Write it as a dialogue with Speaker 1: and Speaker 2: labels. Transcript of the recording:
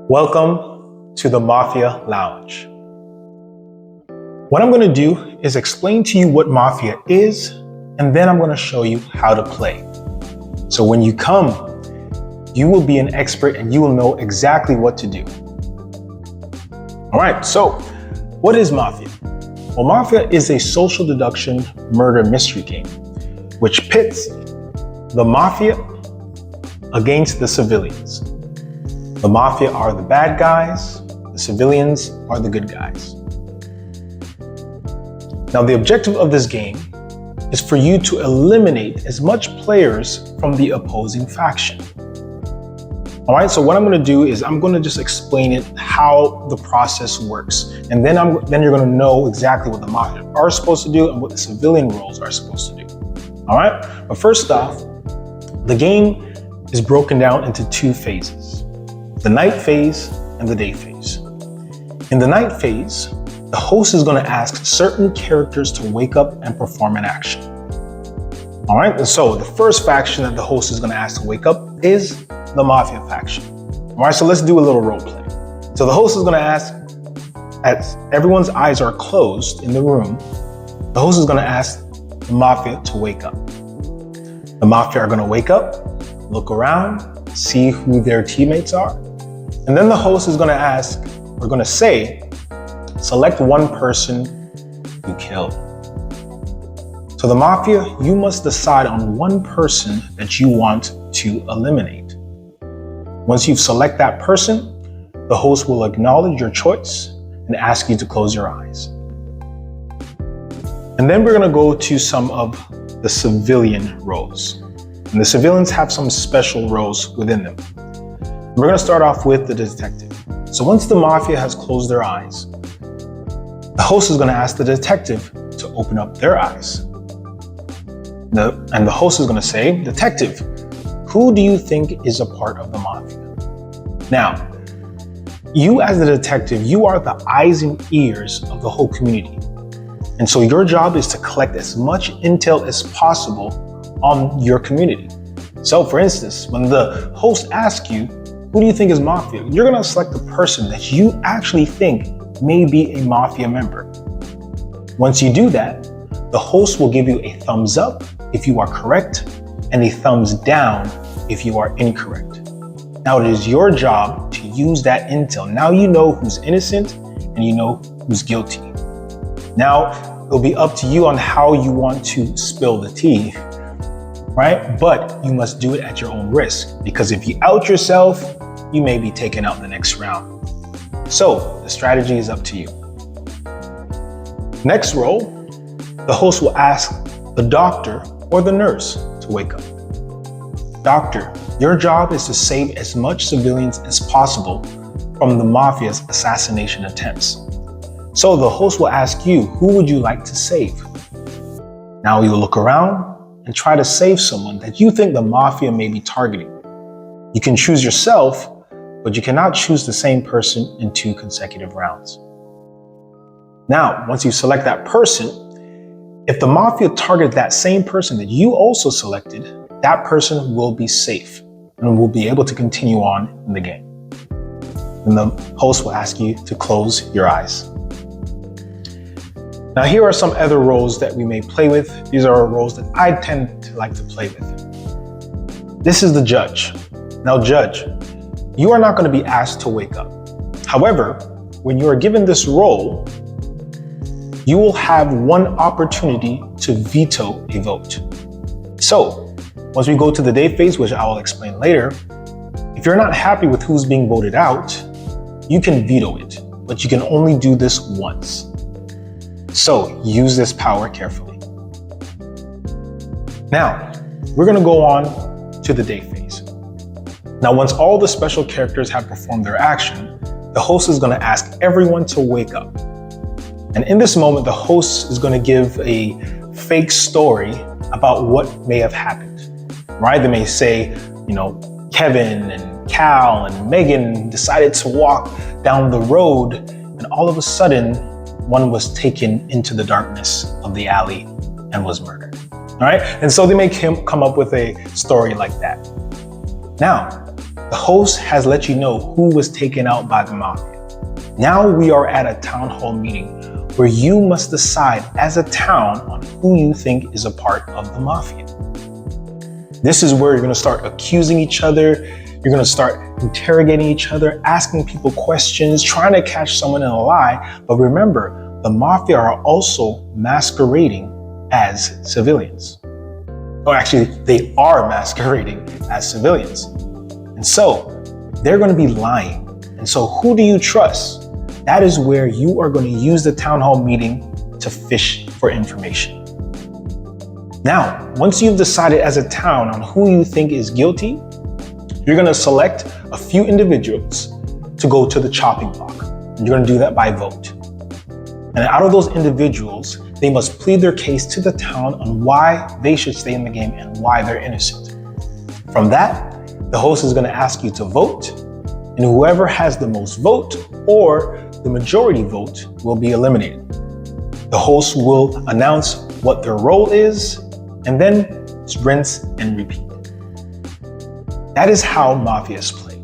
Speaker 1: Welcome to the Mafia Lounge. What I'm going to do is explain to you what Mafia is, and then I'm going to show you how to play. So when you come, you will be an expert and you will know exactly what to do. All right, so what is Mafia? Well, Mafia is a social deduction murder mystery game, which pits the Mafia against the civilians. The Mafia are the bad guys, the civilians are the good guys. Now, the objective of this game is for you to eliminate as much players from the opposing faction. All right, so what I'm going to do is I'm going to just explain it how the process works. And then you're going to know exactly what the Mafia are supposed to do and what the civilian roles are supposed to do. All right, but first off, the game is broken down into two phases. The night phase and the day phase. In the night phase, the host is going to ask certain characters to wake up and perform an action. All right, and so the first faction that the host is going to ask to wake up is the Mafia faction. All right, so let's do a little role play. So the host is going to ask, as everyone's eyes are closed in the room, the host is going to ask the Mafia to wake up. The Mafia are going to wake up, look around, see who their teammates are. And then the host is going to ask, we're going to say, select one person you killed. So the Mafia, you must decide on one person that you want to eliminate. Once you've selected that person, the host will acknowledge your choice and ask you to close your eyes. And then we're going to go to some of the civilian roles. And the civilians have some special roles within them. We're going to start off with the detective. So once the Mafia has closed their eyes, the host is going to ask the detective to open up their eyes. And the host is going to say, detective, who do you think is a part of the Mafia? Now, you as the detective, you are the eyes and ears of the whole community. And so your job is to collect as much intel as possible on your community. So for instance, when the host asks you, who do you think is Mafia? You're going to select the person that you actually think may be a Mafia member. Once you do that, the host will give you a thumbs up if you are correct and a thumbs down if you are incorrect. Now it is your job to use that intel. Now you know who's innocent and you know who's guilty. Now it'll be up to you on how you want to spill the tea, right? But you must do it at your own risk, because if you out yourself, you may be taken out in the next round. So the strategy is up to you. Next role, the host will ask the doctor or the nurse to wake up. Doctor, your job is to save as much civilians as possible from the Mafia's assassination attempts. So the host will ask you, who would you like to save? Now you will look around and try to save someone that you think the Mafia may be targeting. You can choose yourself, but you cannot choose the same person in 2 consecutive rounds. Now, once you select that person, if the Mafia target that same person that you also selected, that person will be safe and will be able to continue on in the game. And the host will ask you to close your eyes. Now, here are some other roles that we may play with. These are roles that I tend to like to play with. This is the judge. Now, judge, you are not going to be asked to wake up. However, when you are given this role, you will have one opportunity to veto a vote. So, once we go to the day phase, which I will explain later, if you're not happy with who's being voted out, you can veto it, but you can only do this once. So, use this power carefully. Now, we're going to go on to the day phase. Now, once all the special characters have performed their action, the host is going to ask everyone to wake up. And in this moment, the host is going to give a fake story about what may have happened, right? They may say, Kevin and Cal and Megan decided to walk down the road, and all of a sudden, one was taken into the darkness of the alley and was murdered, all right? And so they may come up with a story like that. Now, The host has let you know who was taken out by the Mafia. Now we are at a town hall meeting where you must decide as a town on who you think is a part of the Mafia. This is where you're going to start accusing each other. You're going to start interrogating each other, asking people questions, trying to catch someone in a lie. But remember, the Mafia are also masquerading as civilians. Or actually, they are masquerading as civilians. And so they're going to be lying. And so who do you trust? That is where you are going to use the town hall meeting to fish for information. Now, once you've decided as a town on who you think is guilty, you're going to select a few individuals to go to the chopping block. And you're going to do that by vote. And out of those individuals, they must plead their case to the town on why they should stay in the game and why they're innocent. From that, the host is going to ask you to vote, and whoever has the most vote or the majority vote will be eliminated. The host will announce what their role is, and then rinse and repeat. That is how Mafia is played.